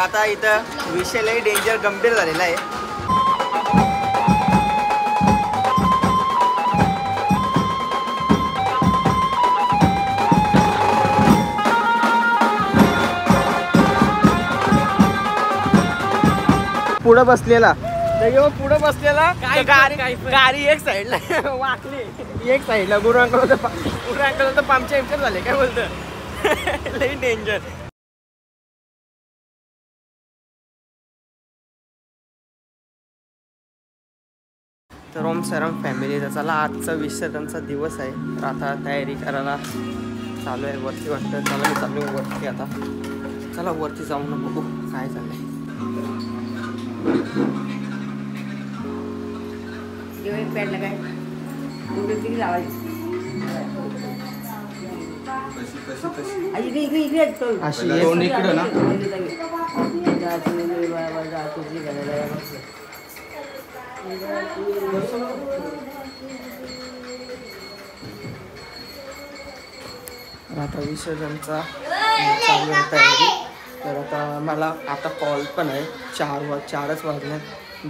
आता इथं विषय लई डेंजर गंभीर झालेला आहे. पुढं बसलेला पुढं बसलेला गाडी एक साईडला वाकली, एक साईडला गुरु अंकल तर पंक्चर झाले. काय बोलतं लई डेंजर. तर ओम सरम फॅमिली, चला आजचा विसर्जनचा दिवस आहे. तर आता तयारी करायला चालू आहे. वरती वाटतं चला मी चालू आहे वरती. आता चला वरती जाऊन बघू काय चाललंय. आता विसर्जनचा चालू आहे तयारी. तर आता मला आता कॉल पण आहे. 4च वाजले.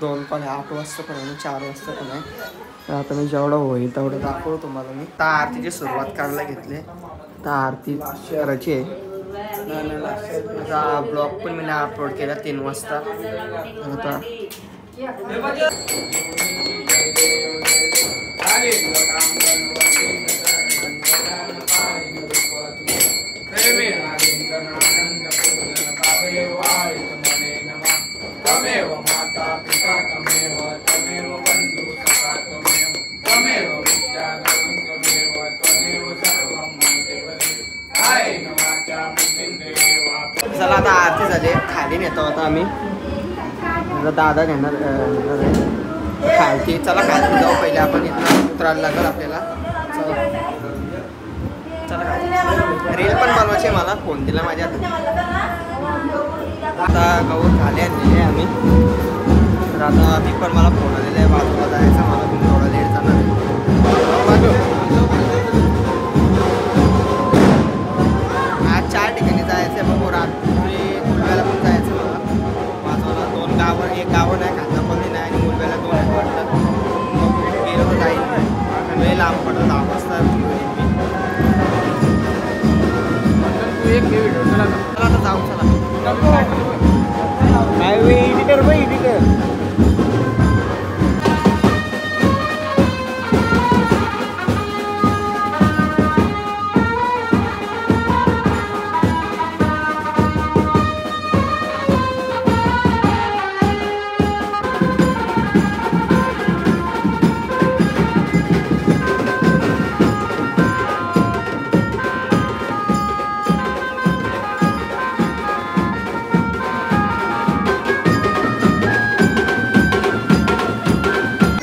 2 कॉल आहे. 8 वाजता पण आहे, 4 वाजता पण आहे. तर आता मी जेवढं होईल तेवढं दाखवतो तुम्हाला. मी आता आरतीची सुरुवात करायला घेतली. तर आरती करायची आहे. ब्लॉग पण मी अपलोड केला 3 वाजता. आता चला आता आरती झाली. खाली नेतो आता आम्ही. दादा नेणार खालती. चला खालती जाऊ. पहिले आपण इथं उतरायला लागेल आपल्याला. चला रील पण बनवायची मला. फोन दिला माझ्या आता गौर खाली आणलेली आहे आम्ही. तर आता मी पण मला फोन आलेला आहे बाजूला जायचं. मला तुम्ही थोडा लेट जाणार आहे. आज 4 ठिकाणी जायचं आहे. बघू रात्री मुलब्याला पण जायचं मला. बाजूला 2 गावं, एक गावं नाही, खांदापल्ली नाही आणि मुलब्याला 2 एक वाटतं. मग गेलो तर जाईल नाही. वेळ लांब पडतं. 10 वाजता चला आता जाऊ. चला काय एडिटर बाई एडिटर.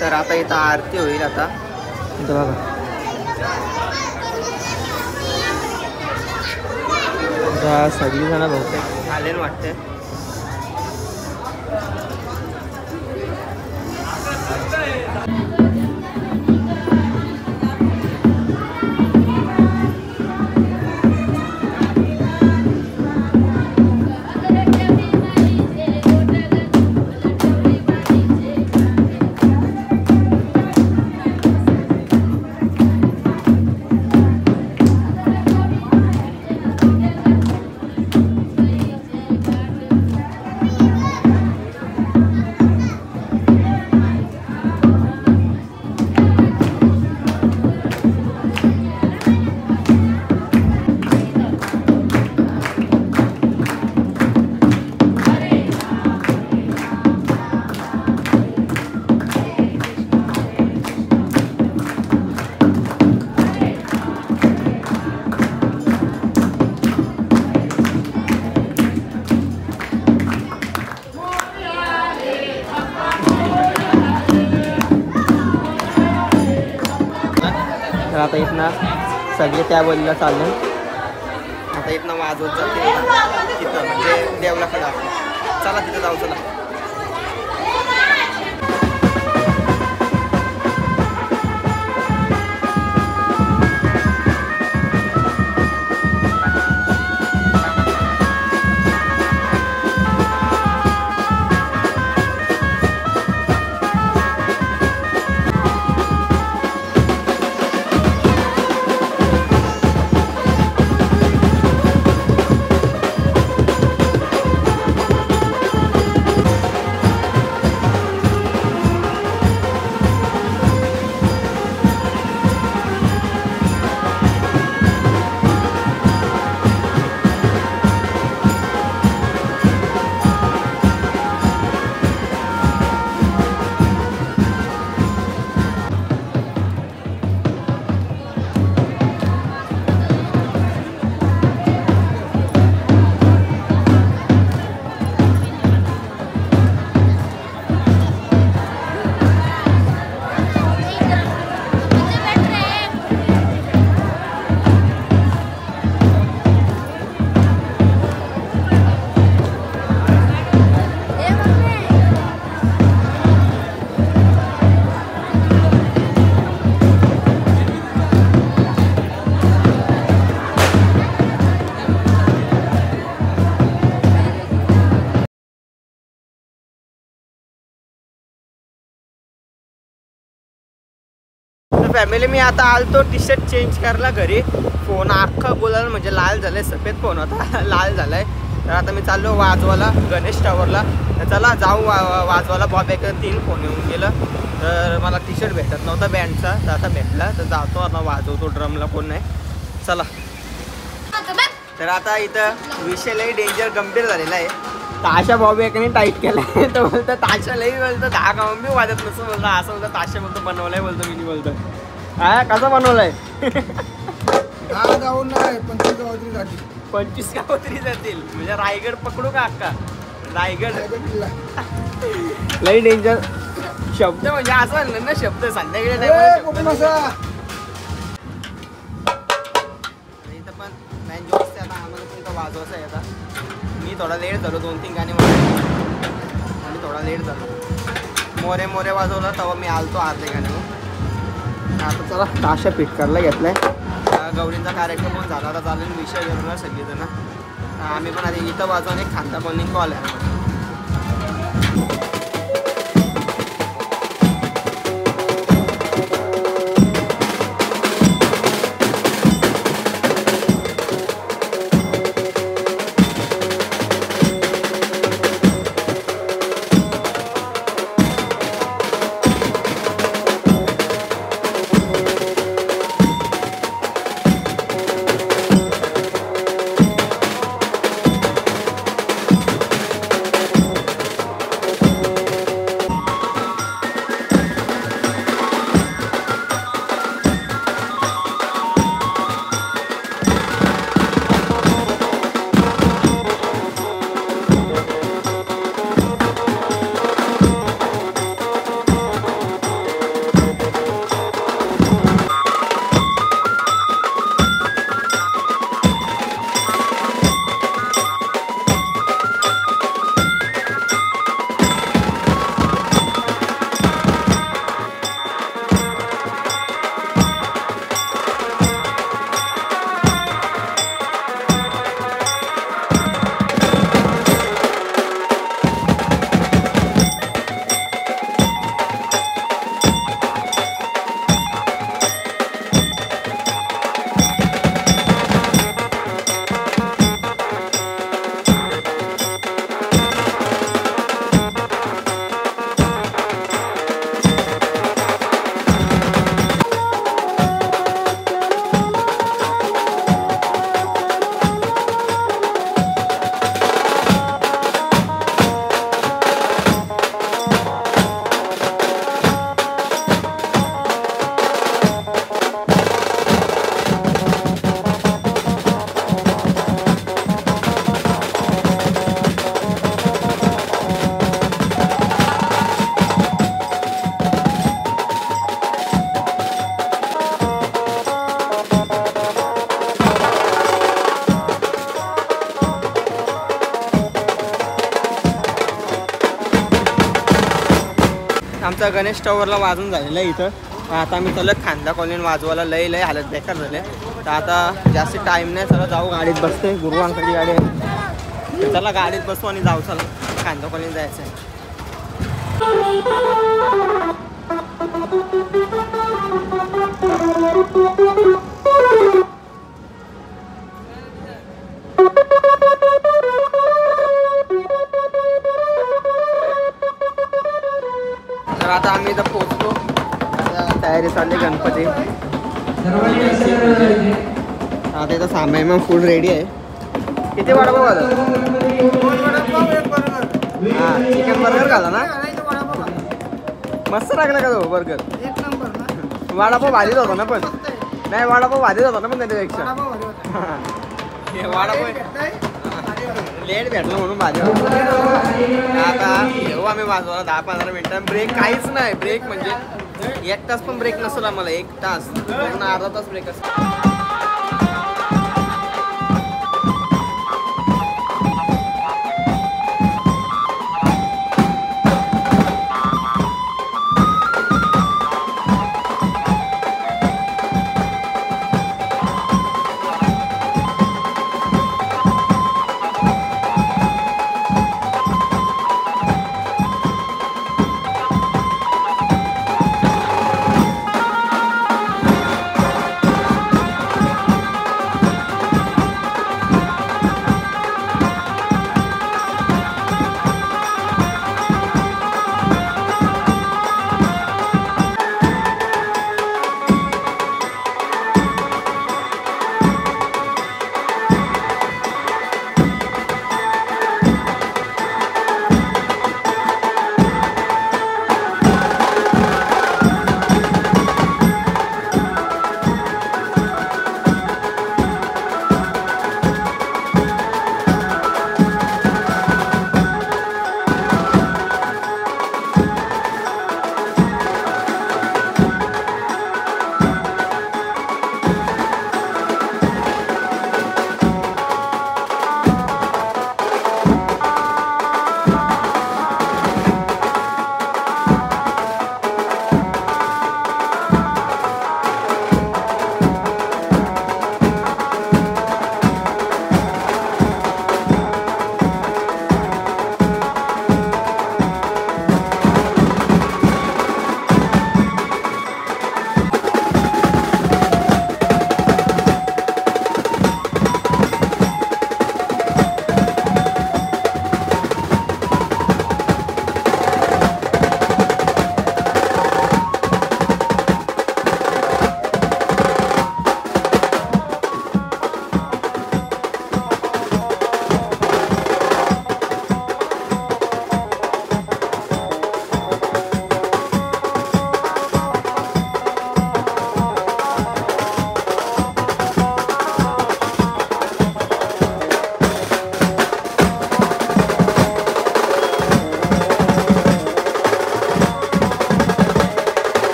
तर आता इथं आरती होईल. आता इथं बघा सगळी जण बहुतेक आले वाटते. तर आता इथनं सगळे त्या बोलीला चालले. आता इथनं वाजवत जाते तिथं म्हणजे देवलाकडे आपण. चला तिथं जाऊ. चला फॅमिली मी आता आलतो टी शर्ट चेंज करायला घरी. फोन अख्खा गुलाल म्हणजे लाल झालाय, सफेद फोन होता लाल झालाय. तर आता मी चाललो वाजवाला गणेश टावरला. तर चला जाऊ वाजवाला. बॉबेक 3 फोन येऊन गेलं. तर मला टी शर्ट भेटत नव्हता बँडचा, तर आता भेटला. तर जातो आता वाजवतो. ड्रमला कोण नाही. चला. तर आता इथं विषय लई डेंजर गंभीर झालेला आहे. ताशा बॉबेकने टाईट केलाय. तो बोलतो ताशा लई बोलतो 10 गावं मी वाजत नसतो बोलतो. असं बोलतो ताशा बोलतो बनवलाय बोलतो मी बोलतो. हा कसं बनवलाय? 10 गावं नाही 25 गावं तरी जातील. 25 गावं तरी जातील. म्हणजे रायगड पकडू का अक्का? रायगड लई डेंजर शब्द म्हणजे असं म्हणलं ना शब्द संध्याकाळी नाही. इथं पण मॅन जो असते आता आम्हाला पण वाजवायचं आहे. आता मी थोडा लेट झालो 2-3 गाणे आणि थोडा लेट झालो. मोरे मोरे वाजवला तेव्हा मी आलतो अर्धे गाणे. आता चला ताशा पीठ करायला घेतलाय. गौरींचा कार्यक्रम पण झाला. आता चालेल विषय घेऊन सगळीजण. आम्ही पण आधी इथं वाजवून एक खांदा कॉलिंग कॉल आहे. आमचा गणेश टावरला वाजून झालेला आहे इथं. आता आम्ही चालू खांदा कॉलनी वाजवायला. लई हालत बेकार झाले. तर आता जास्त टाईम नाही. चला जाऊ गाडीत बसते. गुरुवांकडची गाडी आहे. चला गाडीत बसू आणि जाऊ. चला खांदा कॉलनी जायचं आहे. तर आता आम्ही इथं पोहोचलो. आता तयारी चालली गणपती. आता इथं सामान मग फुल रेडी आहे. किती वडापाव आला? हां चिकन बर्गर घाला ना. मस्त लागला का तो बर्गर? एक नंबर ना. वडापाव भाजीच होता ना पण. नाही वडापाव भाजीच होता ना पण त्याच्यापेक्षा. वडापाव लेट भेटलं म्हणून भाजी. आता येऊ आम्ही वाजवायला 10-15 मिनिटं. ब्रेक काहीच नाही. ब्रेक म्हणजे 1 तास पण ब्रेक नसेल आम्हाला. 1 तास पूर्ण अर्धा तास ब्रेक असतो.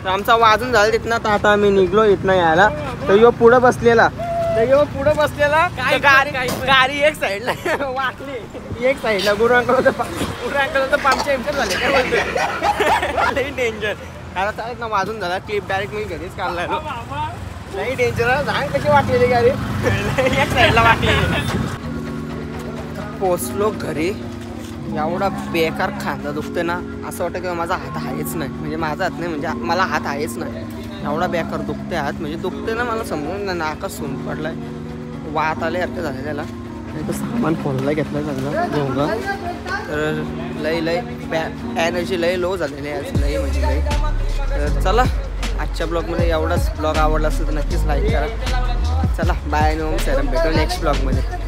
आमचा वाजून झाला तिथनं, तर आता आम्ही निघलो इथनं यायला. तर यो पुढं बसलेला गाडी एक साईडला वाकली, एक साईडला गुरुंकल तर पंक्चर झाले. काय बोलतो डेंजर. आता चालत ना वाजून झाला क्लिप डायरेक्ट मी घरीच काढला. नाही डेंजर सांग कशी वाटलेली गाडी. एक साईडला वाटली. पोचलो घरी. एवढा बेकार खांदा दुखते ना, असं वाटतं की माझा हात आहेच नाही. म्हणजे माझा हात नाही, म्हणजे मला हात आहेच नाही. एवढा बेकार दुखते हात, म्हणजे दुखते ना मला समजून ना, नाकात सून पडलाय, वात आल्यासारखं झालं त्याला. तर सामान खोलला घेतलं सगळं दोघं. तर लई एनर्जी लई लो झालेली आहे लई म्हणजे लई. तर चला आजच्या ब्लॉगमध्ये एवढाच. ब्लॉग आवडला असेल तर नक्कीच लाईक करा. चला बाय. नो सर, भेटू नेक्स्ट ब्लॉगमध्ये.